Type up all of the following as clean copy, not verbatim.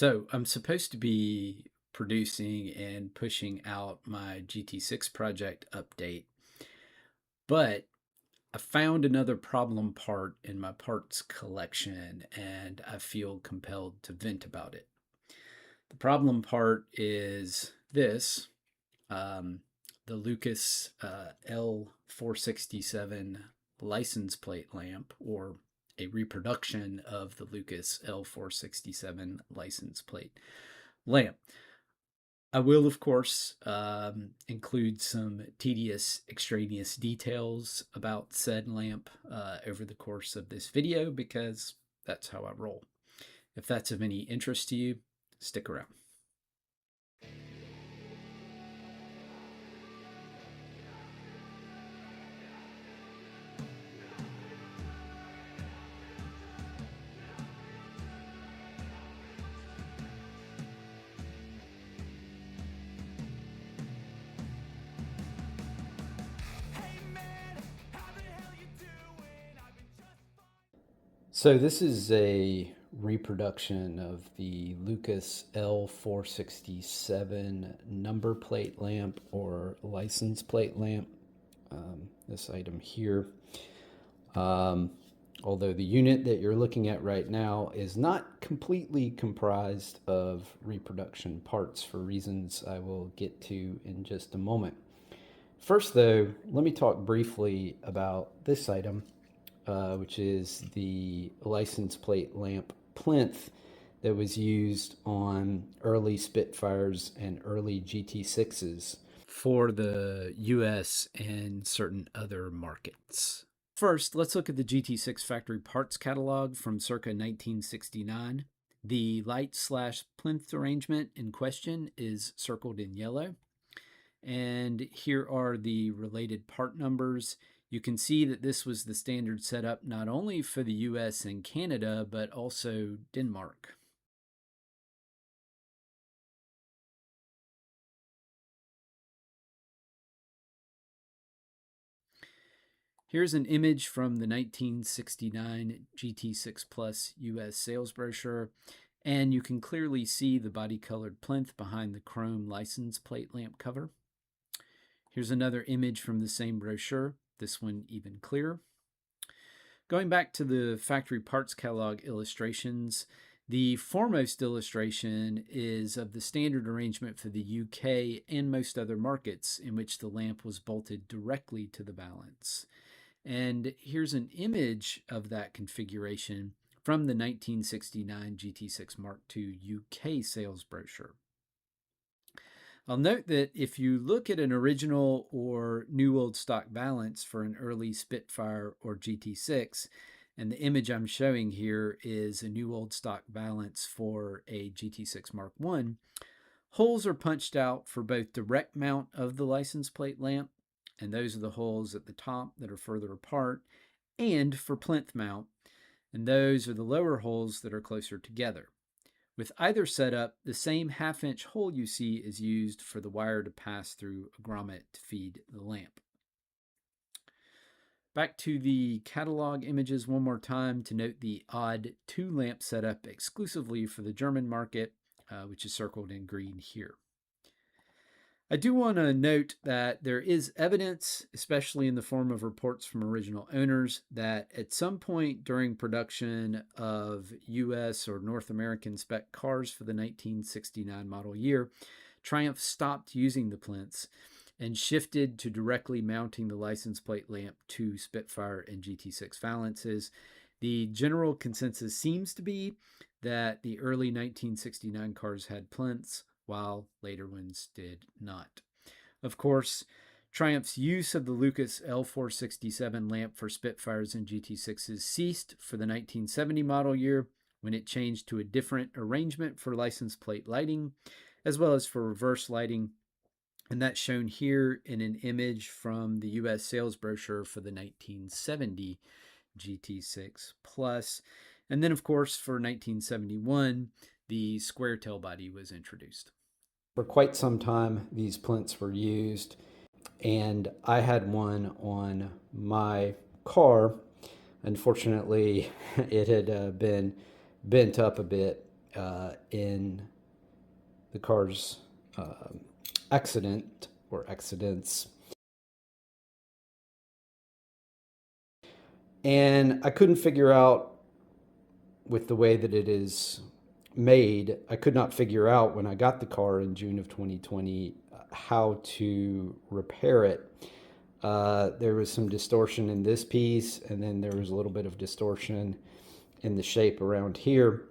So I'm supposed to be producing and pushing out my GT6 project update, but I found another problem part in my parts collection and I feel compelled to vent about it. The problem part is this, the Lucas L467 license plate lamp, or a reproduction of the Lucas L467 license plate lamp. I will, of course, include some tedious extraneous details about said lamp over the course of this video because that's how I roll. If that's of any interest to you, stick around. So this is a reproduction of the Lucas L467 number plate lamp or license plate lamp. This item here. Although the unit that you're looking at right now is not completely comprised of reproduction parts for reasons I will get to in just a moment. First though, let me talk briefly about this item, which is the license plate lamp plinth that was used on early Spitfires and early GT6s for the US and certain other markets. First, let's look at the GT6 factory parts catalog from circa 1969. The light/plinth arrangement in question is circled in yellow. And here are the related part numbers. You can see that this was the standard setup not only for the US and Canada, but also Denmark. Here's an image from the 1969 GT6 Plus US sales brochure, and you can clearly see the body-colored plinth behind the chrome license plate lamp cover. Here's another image from the same brochure, this one even clearer. Going back to the factory parts catalog illustrations, the foremost illustration is of the standard arrangement for the UK and most other markets in which the lamp was bolted directly to the balance. And here's an image of that configuration from the 1969 GT6 Mark II UK sales brochure. I'll note that if you look at an original or new old stock balance for an early Spitfire or GT6, and the image I'm showing here is a new old stock balance for a GT6 Mark I, holes are punched out for both direct mount of the license plate lamp, and those are the holes at the top that are further apart, and for plinth mount, and those are the lower holes that are closer together. With either setup, the same half-inch hole you see is used for the wire to pass through a grommet to feed the lamp. Back to the catalog images one more time to note the odd 2-lamp setup exclusively for the German market, which is circled in green here. I do want to note that there is evidence, especially in the form of reports from original owners, that at some point during production of US or North American spec cars for the 1969 model year, Triumph stopped using the plinths and shifted to directly mounting the license plate lamp to Spitfire and GT6 valances. The general consensus seems to be that the early 1969 cars had plinths, while later ones did not. Of course, Triumph's use of the Lucas L467 lamp for Spitfires and GT6s ceased for the 1970 model year when it changed to a different arrangement for license plate lighting, as well as for reverse lighting, and that's shown here in an image from the US sales brochure for the 1970 GT6 Plus. And then, of course, for 1971, the square tail body was introduced. For quite some time, these plinths were used, and I had one on my car. Unfortunately, it had been bent up a bit in the car's accident or accidents. And I couldn't figure out, with the way that it is made, I could not figure out when I got the car in June of 2020 how to repair it. There was some distortion in this piece, and then there was a little bit of distortion in the shape around here.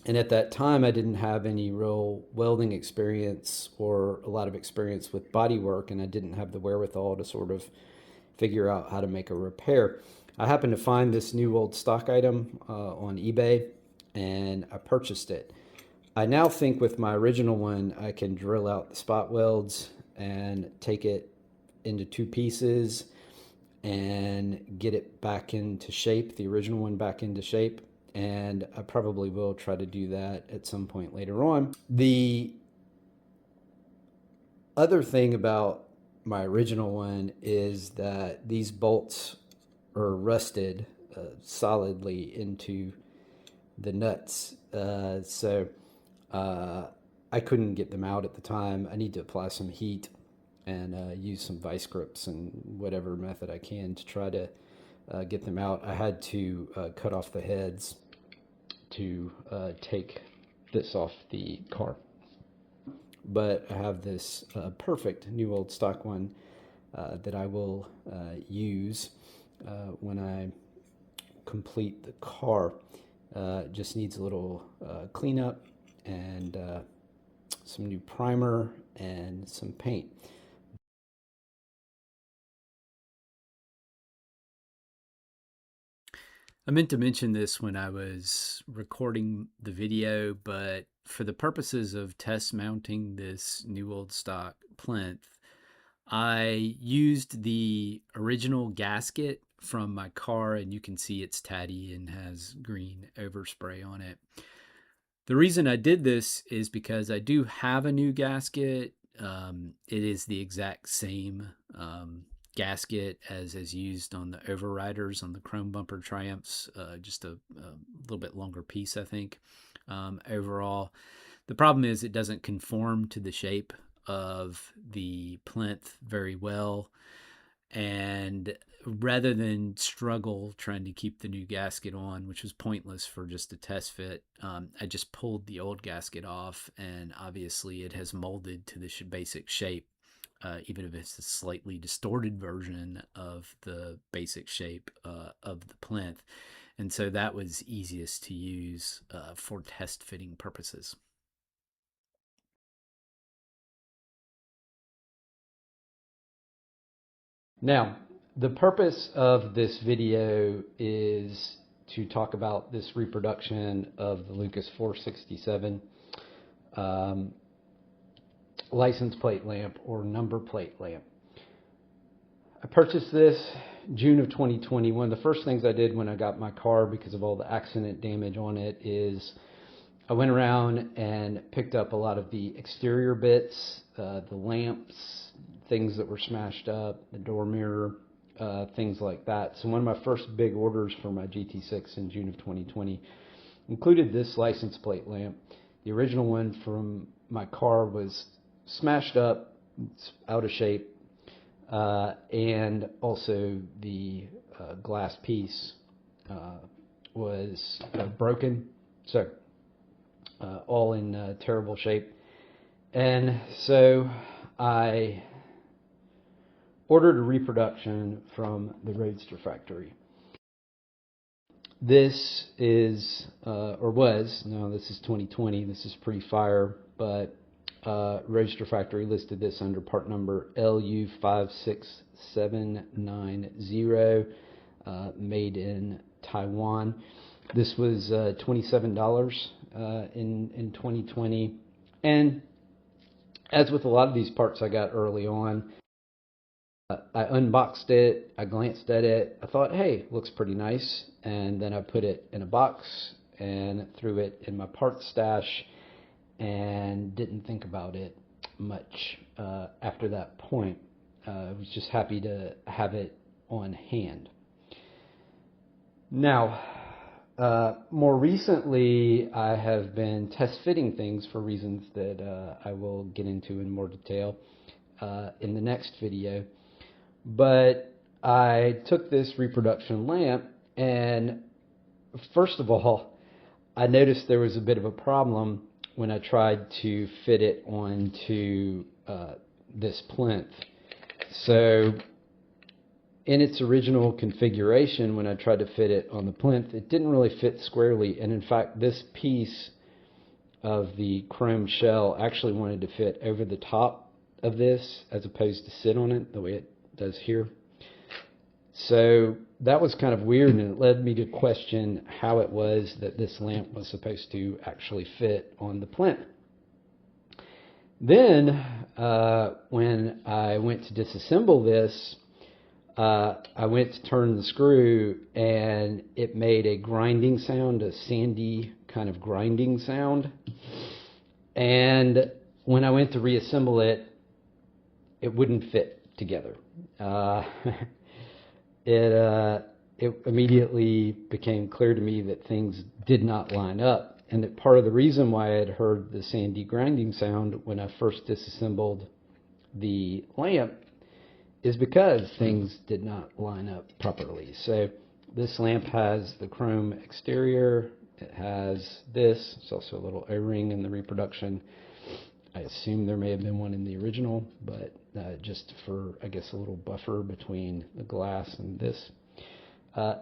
And at that time, I didn't have any real welding experience or a lot of experience with body work, and I didn't have the wherewithal to sort of figure out how to make a repair. I happened to find this new old stock item on eBay, and I purchased it. I now think with my original one, I can drill out the spot welds and take it into two pieces and get it back into shape, the original one back into shape. And I probably will try to do that at some point later on. The other thing about my original one is that these bolts are rusted solidly into the nuts. So I couldn't get them out at the time. I need to apply some heat and use some vice grips and whatever method I can to try to get them out. I had to cut off the heads to take this off the car. But I have this perfect new old stock one that I will use when I complete the car. Just needs a little cleanup and some new primer and some paint. I meant to mention this when I was recording the video, but for the purposes of test mounting this new old stock plinth, I used the original gasket from my car, and you can see it's tatty and has green overspray on it. The reason I did this is because I do have a new gasket. It is the exact same gasket as is used on the overriders on the chrome bumper Triumphs, just a little bit longer piece, I think. Overall, the problem is it doesn't conform to the shape of the plinth very well, and rather than struggle trying to keep the new gasket on, which was pointless for just a test fit, I just pulled the old gasket off, and obviously it has molded to the basic shape, even if it's a slightly distorted version of the basic shape of the plinth. And so that was easiest to use for test fitting purposes. Now, the purpose of this video is to talk about this reproduction of the Lucas 467 license plate lamp or number plate lamp. I purchased this June of 2020. One of the first things I did when I got my car, because of all the accident damage on it, is I went around and picked up a lot of the exterior bits, the lamps, things that were smashed up, the door mirror, things like that. So one of my first big orders for my GT6 in June of 2020 included this license plate lamp. The original one from my car was smashed up, it's out of shape, and also the glass piece was broken. So all in terrible shape. And so I ordered a reproduction from the Roadster factory. This is, or was, no, this is 2020, this is pretty fire, but Roadster factory listed this under part number LU56790, made in Taiwan. This was $27 in 2020. And as with a lot of these parts I got early on, I unboxed it, I glanced at it, I thought, hey, looks pretty nice. And then I put it in a box and threw it in my parts stash and didn't think about it much after that point. I was just happy to have it on hand. Now, More recently, I have been test fitting things for reasons that I will get into in more detail in the next video. But I took this reproduction lamp, and first of all, I noticed there was a bit of a problem when I tried to fit it onto this plinth. So in its original configuration, when I tried to fit it on the plinth, it didn't really fit squarely. And in fact, this piece of the chrome shell actually wanted to fit over the top of this as opposed to sit on it the way it does here. So that was kind of weird, and it led me to question how it was that this lamp was supposed to actually fit on the plinth. Then, when I went to disassemble this, I went to turn the screw, and it made a grinding sound, a sandy kind of grinding sound. And when I went to reassemble it, it wouldn't fit together. It immediately became clear to me that things did not line up, and that part of the reason why I had heard the sandy grinding sound when I first disassembled the lamp is because things did not line up properly. So this lamp has the chrome exterior, it has this, it's also a little O-ring in the reproduction. I assume there may have been one in the original, but just for, I guess, a little buffer between the glass and this.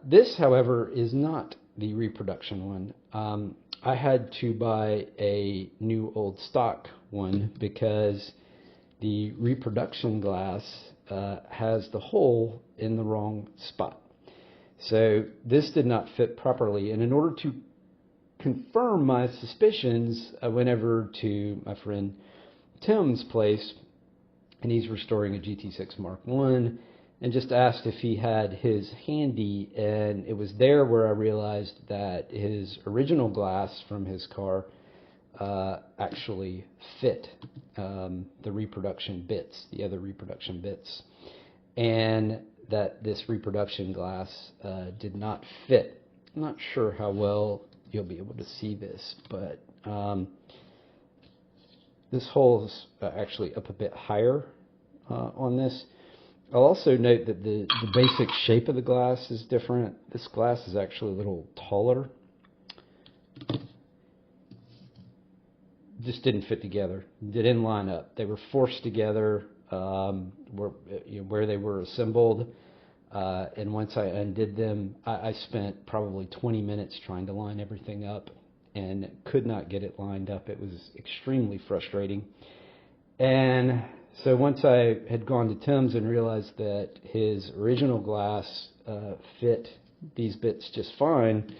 This, however, is not the reproduction one. I had to buy a new old stock one because the reproduction glass has the hole in the wrong spot. So this did not fit properly, and in order to confirm my suspicions, I went over to my friend Tim's place, and he's restoring a GT6 Mark I, and just asked if he had his handy, and it was there where I realized that his original glass from his car actually fit the reproduction bits, the other reproduction bits, and that this reproduction glass did not fit. I'm not sure how well you'll be able to see this, but this hole is actually up a bit higher on this. I'll also note that the basic shape of the glass is different. This glass is actually a little taller. Just didn't fit together. They didn't line up. They were forced together where they were assembled. And once I undid them, I spent probably 20 minutes trying to line everything up and could not get it lined up. It was extremely frustrating. And so once I had gone to Tim's and realized that his original glass fit these bits just fine,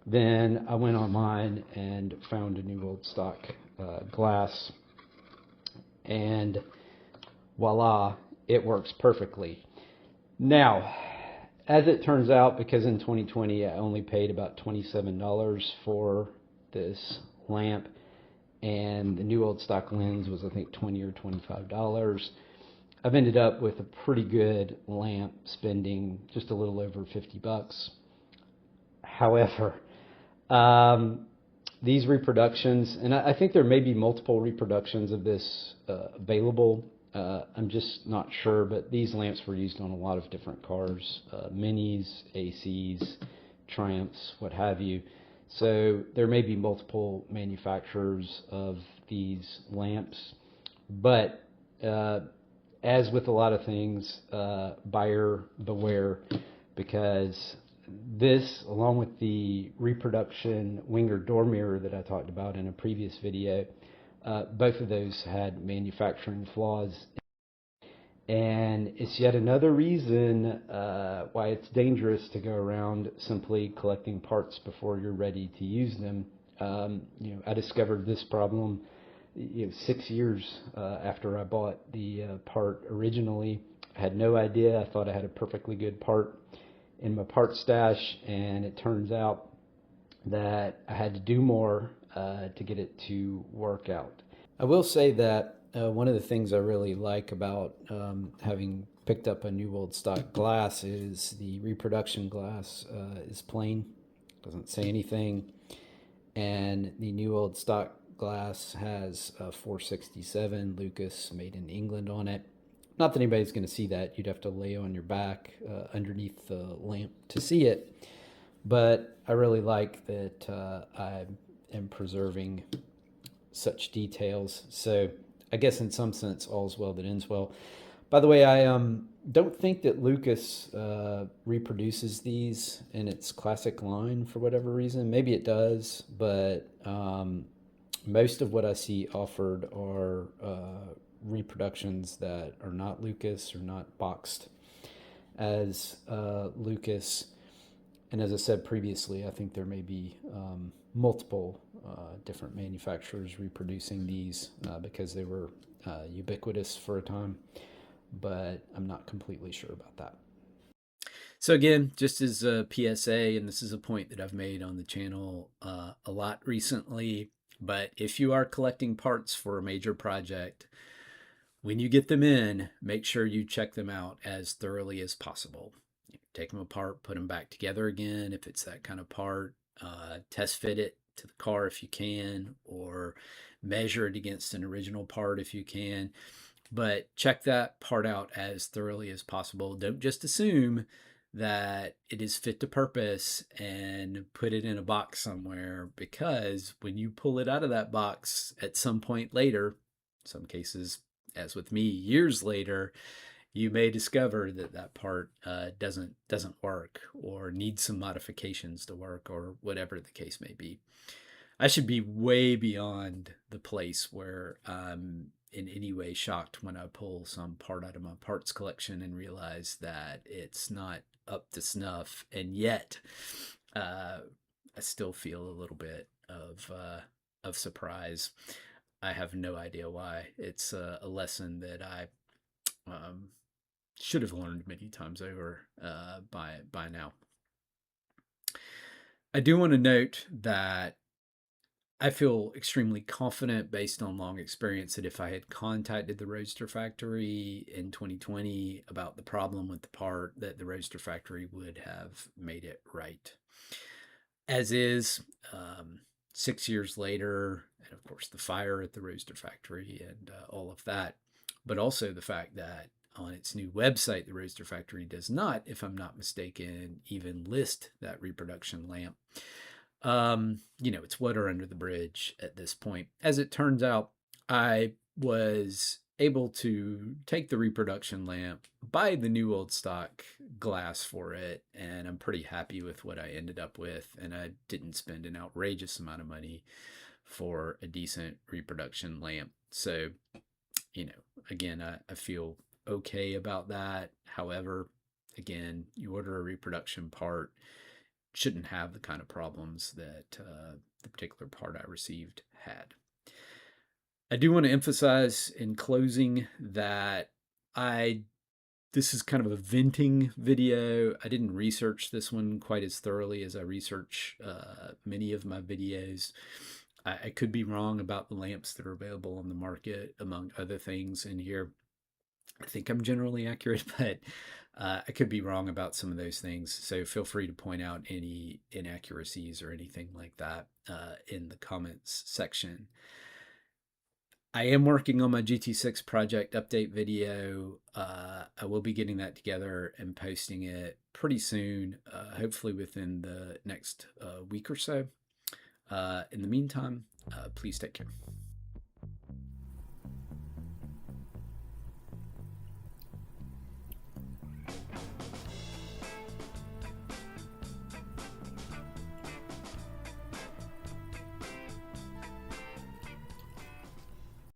then I went online and found a new old stock glass, and voila, it works perfectly. Now, as it turns out, because in 2020 I only paid about $27 for this lamp, and the new old stock lens was, I think, $20 or $25, I've ended up with a pretty good lamp, spending just a little over $50. However, these reproductions, and I think there may be multiple reproductions of this available. I'm just not sure, but these lamps were used on a lot of different cars, Minis, ACs, Triumphs, what have you. So there may be multiple manufacturers of these lamps, but as with a lot of things, buyer beware, because this, along with the reproduction winger door mirror that I talked about in a previous video, both of those had manufacturing flaws. And it's yet another reason why it's dangerous to go around simply collecting parts before you're ready to use them. I discovered this problem 6 years after I bought the part originally. I had no idea. I thought I had a perfectly good part in my part stash, and it turns out that I had to do more to get it to work out. I will say that one of the things I really like about having picked up a new old stock glass is the reproduction glass is plain. doesn't say anything. And the new old stock glass has a 467 Lucas made in England on it. Not that anybody's going to see that. You'd have to lay on your back underneath the lamp to see it. But I really like that I am preserving such details. So I guess in some sense, all's well that ends well. By the way, I don't think that Lucas reproduces these in its classic line for whatever reason. Maybe it does, but most of what I see offered are reproductions that are not Lucas or not boxed as Lucas. And as I said previously, I think there may be multiple different manufacturers reproducing these because they were ubiquitous for a time, but I'm not completely sure about that. So again, just as a PSA, and this is a point that I've made on the channel a lot recently, but if you are collecting parts for a major project, when you get them in, make sure you check them out as thoroughly as possible. Take them apart, put them back together again if it's that kind of part. Test fit it to the car if you can, or measure it against an original part if you can. But check that part out as thoroughly as possible. Don't just assume that it is fit to purpose and put it in a box somewhere, because when you pull it out of that box at some point later, some cases, as with me, years later, you may discover that that part doesn't work or needs some modifications to work, or whatever the case may be. I should be way beyond the place where I'm in any way shocked when I pull some part out of my parts collection and realize that it's not up to snuff, and yet I still feel a little bit of surprise. I have no idea why. It's a lesson that I should have learned many times over by now. I do want to note that I feel extremely confident, based on long experience, that if I had contacted the Roadster factory in 2020 about the problem with the part, that the Roadster factory would have made it right. As is, 6 years later, and of course the fire at the Roadster factory and all of that, but also the fact that on its new website, the Roadster factory does not, if I'm not mistaken, even list that reproduction lamp. It's water under the bridge at this point. As it turns out, I was able to take the reproduction lamp, buy the new old stock glass for it, and I'm pretty happy with what I ended up with. And I didn't spend an outrageous amount of money for a decent reproduction lamp. So, again, I feel okay about that. However, again, you order a reproduction part, shouldn't have the kind of problems that the particular part I received had. I do want to emphasize in closing that this is kind of a venting video. I didn't research this one quite as thoroughly as I research many of my videos. I could be wrong about the lamps that are available on the market, among other things in here. I think I'm generally accurate, but I could be wrong about some of those things. So feel free to point out any inaccuracies or anything like that in the comments section. I am working on my GT6 project update video. I will be getting that together and posting it pretty soon, hopefully within the next week or so. In the meantime, please take care.